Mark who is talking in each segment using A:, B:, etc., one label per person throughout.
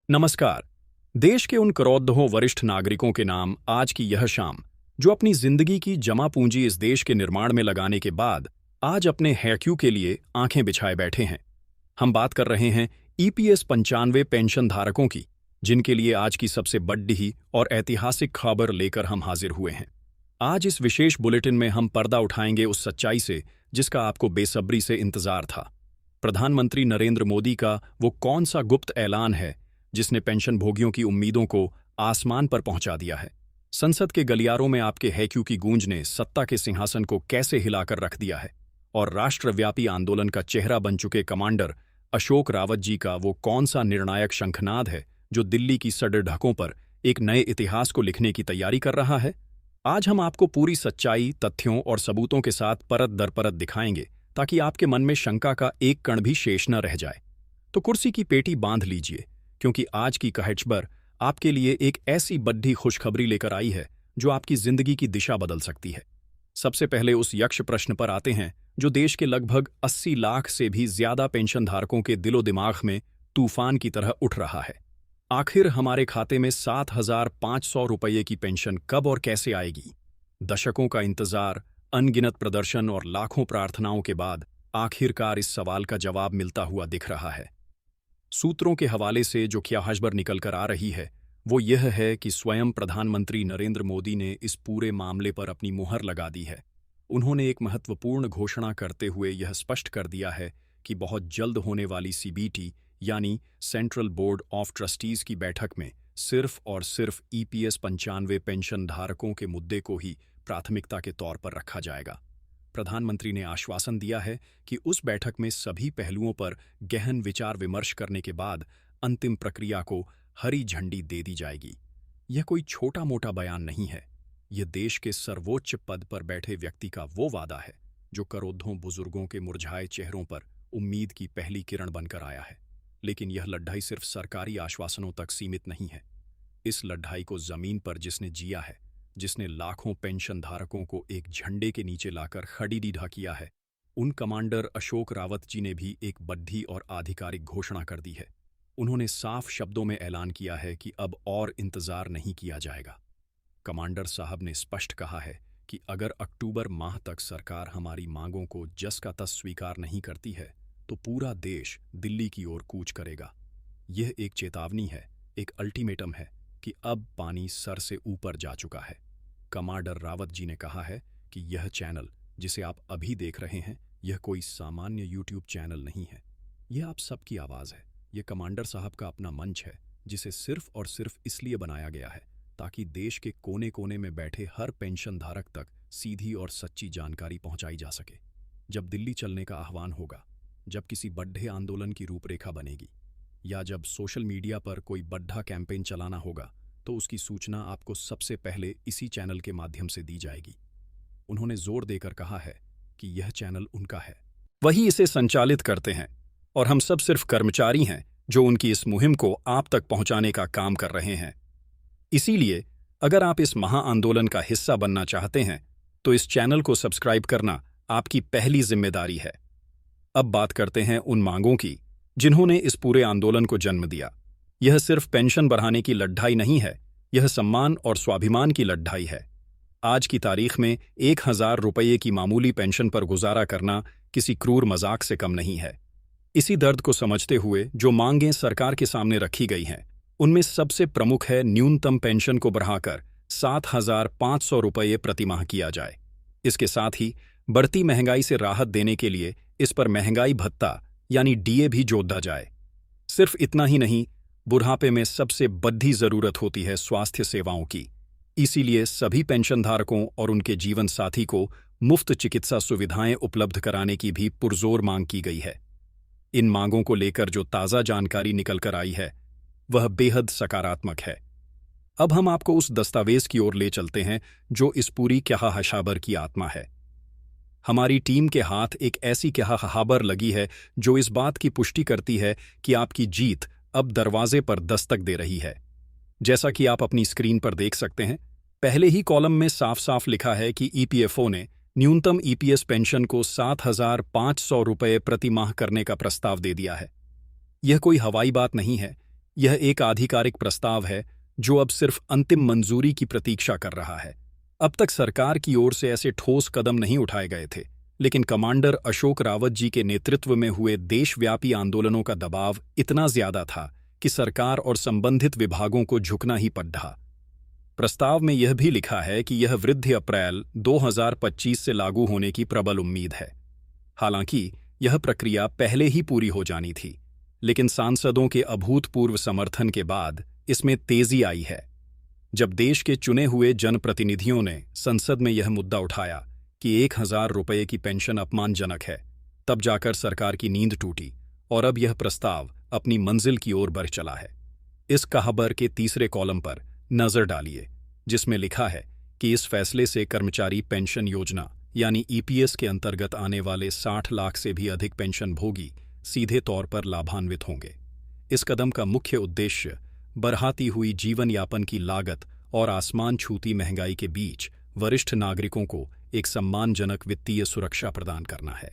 A: नमस्कार। देश के उन करोड़ों वरिष्ठ नागरिकों के नाम आज की यह शाम, जो अपनी जिंदगी की जमा पूंजी इस देश के निर्माण में लगाने के बाद आज अपने हैक्यू के लिए आंखें बिछाए बैठे हैं। हम बात कर रहे हैं ईपीएस 95 पेंशन धारकों की, जिनके लिए आज की सबसे बड़ी और ऐतिहासिक खबर लेकर हम हाजिर हुए हैं। आज इस विशेष बुलेटिन में हम पर्दा उठाएंगे उस सच्चाई से जिसका आपको बेसब्री से इंतजार था। प्रधानमंत्री नरेंद्र मोदी का वो कौन सा गुप्त ऐलान है जिसने पेंशन भोगियों की उम्मीदों को आसमान पर पहुंचा दिया है? संसद के गलियारों में आपके हैक्यू की गूंज ने सत्ता के सिंहासन को कैसे हिलाकर रख दिया है? और राष्ट्रव्यापी आंदोलन का चेहरा बन चुके कमांडर अशोक रावत जी का वो कौन सा निर्णायक शंखनाद है जो दिल्ली की सड़क ढकों पर एक नए इतिहास को लिखने की तैयारी कर रहा है? आज हम आपको पूरी सच्चाई, तथ्यों और सबूतों के साथ परत दर परत दिखाएंगे, ताकि आपके मन में शंका का एक कण भी शेष न रह जाए। तो कुर्सी की पेटी बांध लीजिए, क्योंकि आज की कहचबर आपके लिए एक ऐसी बड़ी खुशखबरी लेकर आई है जो आपकी जिंदगी की दिशा बदल सकती है। सबसे पहले उस यक्ष प्रश्न पर आते हैं जो देश के लगभग 80 लाख से भी ज्यादा पेंशनधारकों के दिलो दिमाग में तूफान की तरह उठ रहा है। आखिर हमारे खाते में 7,500 रुपये की पेंशन कब और कैसे आएगी? दशकों का इंतजार, अनगिनत प्रदर्शन और लाखों प्रार्थनाओं के बाद आखिरकार इस सवाल का जवाब मिलता हुआ दिख रहा है। सूत्रों के हवाले से जो खबर निकल कर आ रही है वो यह है कि स्वयं प्रधानमंत्री नरेंद्र मोदी ने इस पूरे मामले पर अपनी मुहर लगा दी है। उन्होंने एक महत्वपूर्ण घोषणा करते हुए यह स्पष्ट कर दिया है कि बहुत जल्द होने वाली सीबीटी यानी सेंट्रल बोर्ड ऑफ ट्रस्टीज की बैठक में सिर्फ और सिर्फ ईपीएस 95 पेंशन धारकों के मुद्दे को ही प्राथमिकता के तौर पर रखा जाएगा। प्रधानमंत्री ने आश्वासन दिया है कि उस बैठक में सभी पहलुओं पर गहन विचार विमर्श करने के बाद अंतिम प्रक्रिया को हरी झंडी दे दी जाएगी। यह कोई छोटा मोटा बयान नहीं है, यह देश के सर्वोच्च पद पर बैठे व्यक्ति का वो वादा है जो करोड़ों बुजुर्गों के मुरझाए चेहरों पर उम्मीद की पहली किरण बनकर आया है। लेकिन यह लड़ाई सिर्फ सरकारी आश्वासनों तक सीमित नहीं है। इस लड़ाई को जमीन पर जिसने जिया है, जिसने लाखों पेंशन धारकों को एक झंडे के नीचे लाकर खड़ीडीढ़ा किया है, उन कमांडर अशोक रावत जी ने भी एक बड़ी और आधिकारिक घोषणा कर दी है। उन्होंने साफ शब्दों में ऐलान किया है कि अब और इंतजार नहीं किया जाएगा। कमांडर साहब ने स्पष्ट कहा है कि अगर अक्टूबर माह तक सरकार हमारी मांगों को जस का तस स्वीकार नहीं करती है तो पूरा देश दिल्ली की ओर कूच करेगा। यह एक चेतावनी है, एक अल्टीमेटम है कि अब पानी सर से ऊपर जा चुका है। कमांडर रावत जी ने कहा है कि यह चैनल जिसे आप अभी देख रहे हैं, यह कोई सामान्य यूट्यूब चैनल नहीं है। यह आप सबकी आवाज़ है। यह कमांडर साहब का अपना मंच है, जिसे सिर्फ और सिर्फ इसलिए बनाया गया है ताकि देश के कोने कोने में बैठे हर पेंशन धारक तक सीधी और सच्ची जानकारी पहुंचाई जा सके। जब दिल्ली चलने का आह्वान होगा, जब किसी बड़े आंदोलन की रूपरेखा बनेगी, या जब सोशल मीडिया पर कोई बड़ा कैंपेन चलाना होगा, तो उसकी सूचना आपको सबसे पहले इसी चैनल के माध्यम से दी जाएगी। उन्होंने जोर देकर कहा है कि यह चैनल उनका है, वही इसे संचालित करते हैं, और हम सब सिर्फ कर्मचारी हैं जो उनकी इस मुहिम को आप तक पहुंचाने का काम कर रहे हैं। इसीलिए अगर आप इस महाआंदोलन का हिस्सा बनना चाहते हैं तो इस चैनल को सब्सक्राइब करना आपकी पहली जिम्मेदारी है। अब बात करते हैं उन मांगों की जिन्होंने इस पूरे आंदोलन को जन्म दिया। यह सिर्फ पेंशन बढ़ाने की लड़ाई नहीं है, यह सम्मान और स्वाभिमान की लड़ाई है। आज की तारीख में 1,000 रुपये की मामूली पेंशन पर गुजारा करना किसी क्रूर मजाक से कम नहीं है। इसी दर्द को समझते हुए जो मांगें सरकार के सामने रखी गई हैं, उनमें सबसे प्रमुख है न्यूनतम पेंशन को बढ़ाकर 7,500 रुपये प्रतिमाह किया जाए। इसके साथ ही बढ़ती महंगाई से राहत देने के लिए इस पर महंगाई भत्ता यानी डीए भी जोड़ा जाए। सिर्फ इतना ही नहीं, बुढ़ापे में सबसे बड़ी जरूरत होती है स्वास्थ्य सेवाओं की। इसीलिए सभी पेंशनधारकों और उनके जीवन साथी को मुफ्त चिकित्सा सुविधाएं उपलब्ध कराने की भी पुरजोर मांग की गई है। इन मांगों को लेकर जो ताज़ा जानकारी निकल कर आई है वह बेहद सकारात्मक है। अब हम आपको उस दस्तावेज की ओर ले चलते हैं जो इस पूरी कहकशां की आत्मा है। हमारी टीम के हाथ एक ऐसी कहकशां लगी है जो इस बात की पुष्टि करती है कि आपकी जीत अब दरवाजे पर दस्तक दे रही है। जैसा कि आप अपनी स्क्रीन पर देख सकते हैं, पहले ही कॉलम में साफ साफ लिखा है कि ईपीएफओ ने न्यूनतम ईपीएस पेंशन को 7,500 रुपये प्रति माह करने का प्रस्ताव दे दिया है। यह कोई हवाई बात नहीं है, यह एक आधिकारिक प्रस्ताव है जो अब सिर्फ अंतिम मंजूरी की प्रतीक्षा कर रहा है। अब तक सरकार की ओर से ऐसे ठोस कदम नहीं उठाए गए थे, लेकिन कमांडर अशोक रावत जी के नेतृत्व में हुए देशव्यापी आंदोलनों का दबाव इतना ज्यादा था कि सरकार और संबंधित विभागों को झुकना ही पड़ा। प्रस्ताव में यह भी लिखा है कि यह वृद्धि अप्रैल 2025 से लागू होने की प्रबल उम्मीद है। हालांकि यह प्रक्रिया पहले ही पूरी हो जानी थी, लेकिन सांसदों के अभूतपूर्व समर्थन के बाद इसमें तेजी आई है। जब देश के चुने हुए जनप्रतिनिधियों ने संसद में यह मुद्दा उठाया कि 1000 रुपये की पेंशन अपमानजनक है, तब जाकर सरकार की नींद टूटी और अब यह प्रस्ताव अपनी मंजिल की ओर बढ़ चला है। इस खबर के तीसरे कॉलम पर नजर डालिए, जिसमें लिखा है कि इस फैसले से कर्मचारी पेंशन योजना यानी ईपीएस के अंतर्गत आने वाले 60 लाख से भी अधिक पेंशनभोगी सीधे तौर पर लाभान्वित होंगे। इस कदम का मुख्य उद्देश्य बढ़ती हुई जीवन यापन की लागत और आसमान छूती महंगाई के बीच वरिष्ठ नागरिकों को एक सम्मानजनक वित्तीय सुरक्षा प्रदान करना है।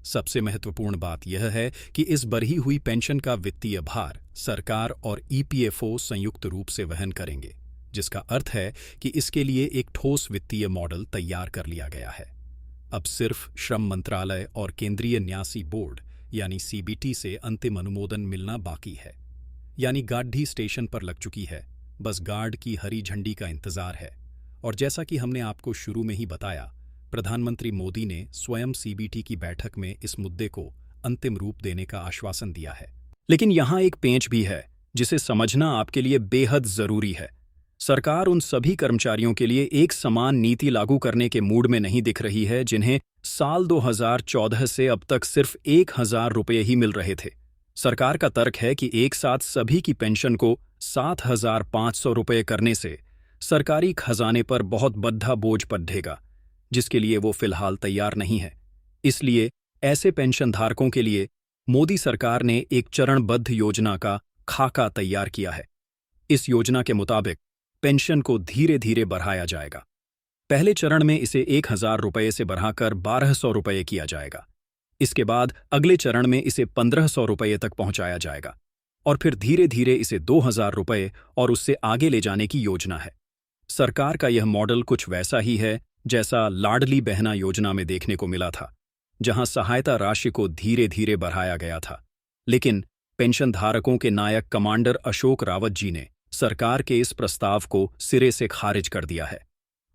A: सबसे महत्वपूर्ण बात यह है कि इस बढ़ी हुई पेंशन का वित्तीय भार सरकार और ईपीएफओ संयुक्त रूप से वहन करेंगे, जिसका अर्थ है कि इसके लिए एक ठोस वित्तीय मॉडल तैयार कर लिया गया है। अब सिर्फ श्रम मंत्रालय और केंद्रीय न्यासी बोर्ड यानी सीबीटी से अंतिम अनुमोदन मिलना बाकी है। यानी गाड़ी स्टेशन पर लग चुकी है, बस गार्ड की हरी झंडी का इंतजार है। और जैसा कि हमने आपको शुरू में ही बताया, प्रधानमंत्री मोदी ने स्वयं सीबीटी की बैठक में इस मुद्दे को अंतिम रूप देने का आश्वासन दिया है। लेकिन यहाँ एक पेंच भी है जिसे समझना आपके लिए बेहद जरूरी है। सरकार उन सभी कर्मचारियों के लिए एक समान नीति लागू करने के मूड में नहीं दिख रही है जिन्हें साल 2014 से अब तक सिर्फ 1000 रुपये ही मिल रहे थे। सरकार का तर्क है कि एक साथ सभी की पेंशन को 7500 रुपये करने से सरकारी खजाने पर बहुत बड़ा बोझ पड़ेगा, जिसके लिए वो फिलहाल तैयार नहीं है। इसलिए ऐसे पेंशनधारकों के लिए मोदी सरकार ने एक चरणबद्ध योजना का खाका तैयार किया है। इस योजना के मुताबिक पेंशन को धीरे धीरे बढ़ाया जाएगा। पहले चरण में इसे 1000 रुपये से बढ़ाकर 1200 रुपये किया जाएगा। इसके बाद अगले चरण में इसे 1500 रुपये तक पहुंचाया जाएगा और फिर धीरे धीरे इसे 2000 रुपये और उससे आगे ले जाने की योजना है। सरकार का यह मॉडल कुछ वैसा ही है जैसा लाडली बहना योजना में देखने को मिला था, जहां सहायता राशि को धीरे धीरे बढ़ाया गया था। लेकिन पेंशनधारकों के नायक कमांडर अशोक रावत जी ने सरकार के इस प्रस्ताव को सिरे से खारिज कर दिया है।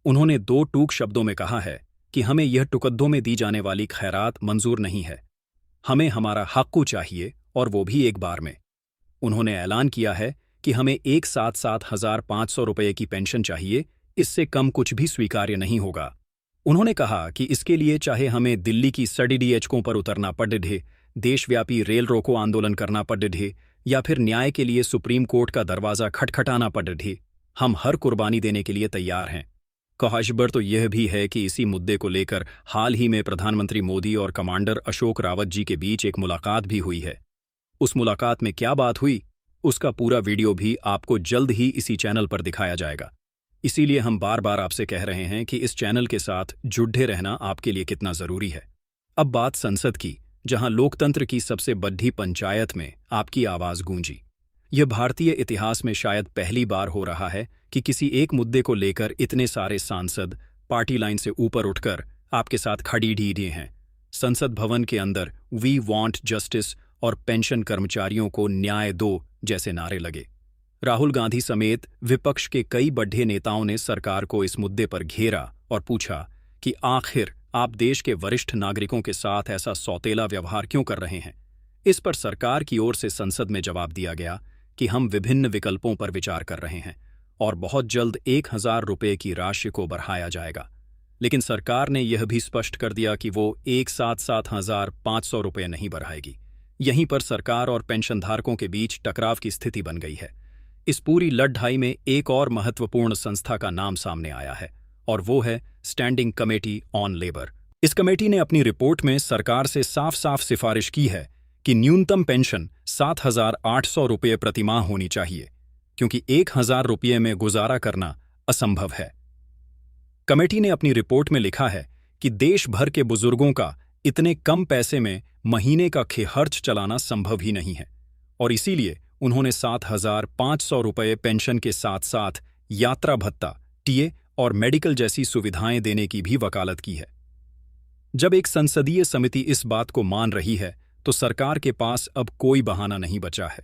A: उन्होंने 2 टूक शब्दों में कहा है कि हमें यह टुकद्दों में दी जाने वाली खैरात मंजूर नहीं है, हमें हमारा हक्कू चाहिए और वो भी एक बार में। उन्होंने ऐलान किया है कि हमें एक साथ 7500 रुपये की पेंशन चाहिए, इससे कम कुछ भी स्वीकार्य नहीं होगा। उन्होंने कहा कि इसके लिए चाहे हमें दिल्ली की सड़कों पर उतरना पड़े, देशव्यापी रेल रोको आंदोलन करना पड़े या फिर न्याय के लिए सुप्रीम कोर्ट का दरवाजा खटखटाना पड़े, हम हर कुर्बानी देने के लिए तैयार हैं। कहशबर तो यह भी है कि इसी मुद्दे को लेकर हाल ही में प्रधानमंत्री मोदी और कमांडर अशोक रावत जी के बीच एक मुलाकात भी हुई है। उस मुलाकात में क्या बात हुई, उसका पूरा वीडियो भी आपको जल्द ही इसी चैनल पर दिखाया जाएगा। इसीलिए हम बार बार आपसे कह रहे हैं कि इस चैनल के साथ जुड़े रहना आपके लिए कितना जरूरी है। अब बात संसद की, जहां लोकतंत्र की सबसे बड़ी पंचायत में आपकी आवाज गूंजी। यह भारतीय इतिहास में शायद पहली बार हो रहा है कि किसी एक मुद्दे को लेकर इतने सारे सांसद पार्टी लाइन से ऊपर उठकर आपके साथ खड़ी हैं। संसद भवन के अंदर वी वांट जस्टिस और पेंशन कर्मचारियों को न्याय दो जैसे नारे लगे। राहुल गांधी समेत विपक्ष के कई बड़े नेताओं ने सरकार को इस मुद्दे पर घेरा और पूछा कि आखिर आप देश के वरिष्ठ नागरिकों के साथ ऐसा सौतेला व्यवहार क्यों कर रहे हैं। इस पर सरकार की ओर से संसद में जवाब दिया गया कि हम विभिन्न विकल्पों पर विचार कर रहे हैं और बहुत जल्द 1000 रुपये की राशि को बढ़ाया जाएगा। लेकिन सरकार ने यह भी स्पष्ट कर दिया कि वो एक साथ 7500 रुपये नहीं बढ़ाएगी। यहीं पर सरकार और पेंशनधारकों के बीच टकराव की स्थिति बन गई है। इस पूरी लड़ाई में एक और महत्वपूर्ण संस्था का नाम सामने आया है और वो है स्टैंडिंग कमेटी ऑन लेबर। इस कमेटी ने अपनी रिपोर्ट में सरकार से साफ साफ सिफारिश की है कि न्यूनतम पेंशन 7800 रुपये प्रतिमाह होनी चाहिए, क्योंकि 1000 रुपये में गुजारा करना असंभव है। कमेटी ने अपनी रिपोर्ट में लिखा है कि देश भर के बुजुर्गों का इतने कम पैसे में महीने का खर्च चलाना संभव ही नहीं है और इसीलिए उन्होंने 7,500 रुपये पेंशन के साथ साथ यात्रा भत्ता, टीए और मेडिकल जैसी सुविधाएं देने की भी वकालत की है। जब एक संसदीय समिति इस बात को मान रही है तो सरकार के पास अब कोई बहाना नहीं बचा है।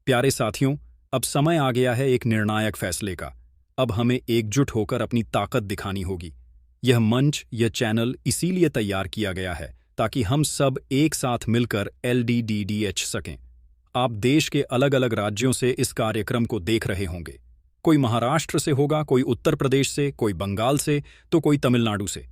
A: प्यारे साथियों, अब समय आ गया है एक निर्णायक फैसले का। अब हमें एकजुट होकर अपनी ताकत दिखानी होगी। यह मंच, यह चैनल इसीलिए तैयार किया गया है ताकि हम सब एक साथ मिलकर LDDDH सकें। आप देश के अलग अलग राज्यों से इस कार्यक्रम को देख रहे होंगे। कोई महाराष्ट्र से होगा, कोई उत्तर प्रदेश से, कोई बंगाल से, तो कोई तमिलनाडु से।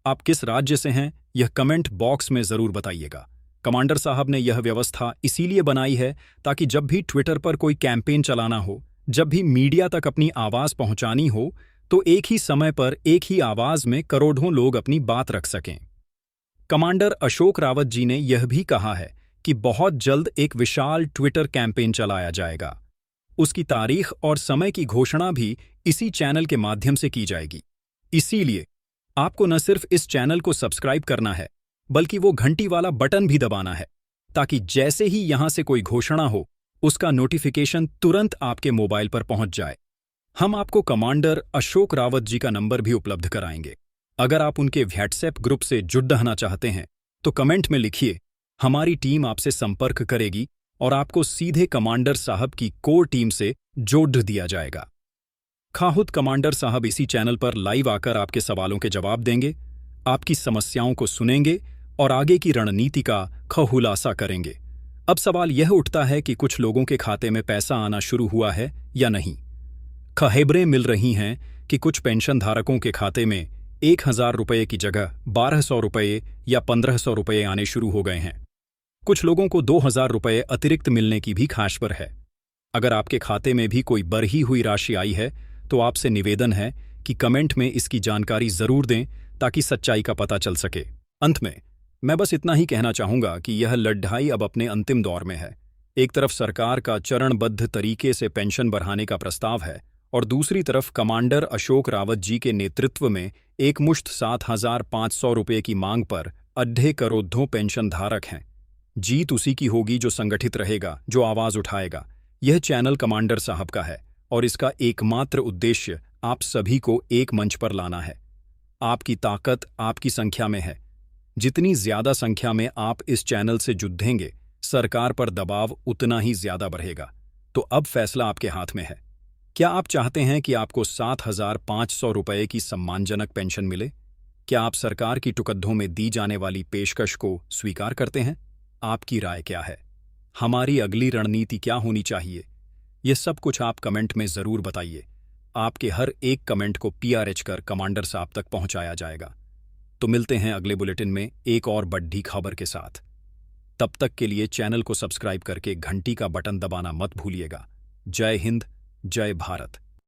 A: आप किस राज्य से हैं, यह कमेंट बॉक्स में जरूर बताइएगा। कमांडर साहब ने यह व्यवस्था इसीलिए बनाई है ताकि जब भी ट्विटर पर कोई कैंपेन चलाना हो, जब भी मीडिया तक अपनी आवाज पहुंचानी हो, तो एक ही समय पर एक ही आवाज में करोड़ों लोग अपनी बात रख सकें। कमांडर अशोक रावत जी ने यह भी कहा है कि बहुत जल्द एक विशाल ट्विटर कैंपेन चलाया जाएगा। उसकी तारीख और समय की घोषणा भी इसी चैनल के माध्यम से की जाएगी। इसीलिए आपको न सिर्फ इस चैनल को सब्सक्राइब करना है, बल्कि वो घंटी वाला बटन भी दबाना है ताकि जैसे ही यहां से कोई घोषणा हो, उसका नोटिफिकेशन तुरंत आपके मोबाइल पर पहुंच जाए। हम आपको कमांडर अशोक रावत जी का नंबर भी उपलब्ध कराएंगे। अगर आप उनके व्हाट्सएप ग्रुप से जुड़ रहना चाहते हैं तो कमेंट में लिखिए, हमारी टीम आपसे संपर्क करेगी और आपको सीधे कमांडर साहब की कोर टीम से जोड़ दिया जाएगा। खुद कमांडर साहब इसी चैनल पर लाइव आकर आपके सवालों के जवाब देंगे, आपकी समस्याओं को सुनेंगे और आगे की रणनीति का खुलासा करेंगे। अब सवाल यह उठता है कि कुछ लोगों के खाते में पैसा आना शुरू हुआ है या नहीं। खबरें मिल रही हैं कि कुछ पेंशन धारकों के खाते में 1,000 रुपये की जगह 1,200 रुपये या 1,500 रुपये आने शुरू हो गए हैं। कुछ लोगों को 2,000 रुपये अतिरिक्त मिलने की भी खबर है। अगर आपके खाते में भी कोई बढ़ी हुई राशि आई है तो आपसे निवेदन है कि कमेंट में इसकी जानकारी जरूर दें ताकि सच्चाई का पता चल सके। अंत में मैं बस इतना ही कहना चाहूंगा कि यह लड़ाई अब अपने अंतिम दौर में है। एक तरफ सरकार का चरणबद्ध तरीके से पेंशन बढ़ाने का प्रस्ताव है और दूसरी तरफ कमांडर अशोक रावत जी के नेतृत्व में एकमुश्त 7,500 रुपये की मांग पर अड्ढे करोड़ों पेंशन धारक हैं। जीत उसी की होगी जो संगठित रहेगा, जो आवाज उठाएगा। यह चैनल कमांडर साहब का है और इसका एकमात्र उद्देश्य आप सभी को एक मंच पर लाना है। आपकी ताकत आपकी संख्या में है। जितनी ज्यादा संख्या में आप इस चैनल से जुड़ेंगे, सरकार पर दबाव उतना ही ज्यादा बढ़ेगा। तो अब फैसला आपके हाथ में है। क्या आप चाहते हैं कि आपको 7,500 रुपये की सम्मानजनक पेंशन मिले? क्या आप सरकार की टुकड़ों में दी जाने वाली पेशकश को स्वीकार करते हैं? आपकी राय क्या है? हमारी अगली रणनीति क्या होनी चाहिए? यह सब कुछ आप कमेंट में जरूर बताइए। आपके हर एक कमेंट को PRH कर कमांडर साहब तक पहुंचाया जाएगा। तो मिलते हैं अगले बुलेटिन में एक और बड़ी खबर के साथ। तब तक के लिए चैनल को सब्सक्राइब करके घंटी का बटन दबाना मत भूलिएगा। जय हिंद, जय भारत।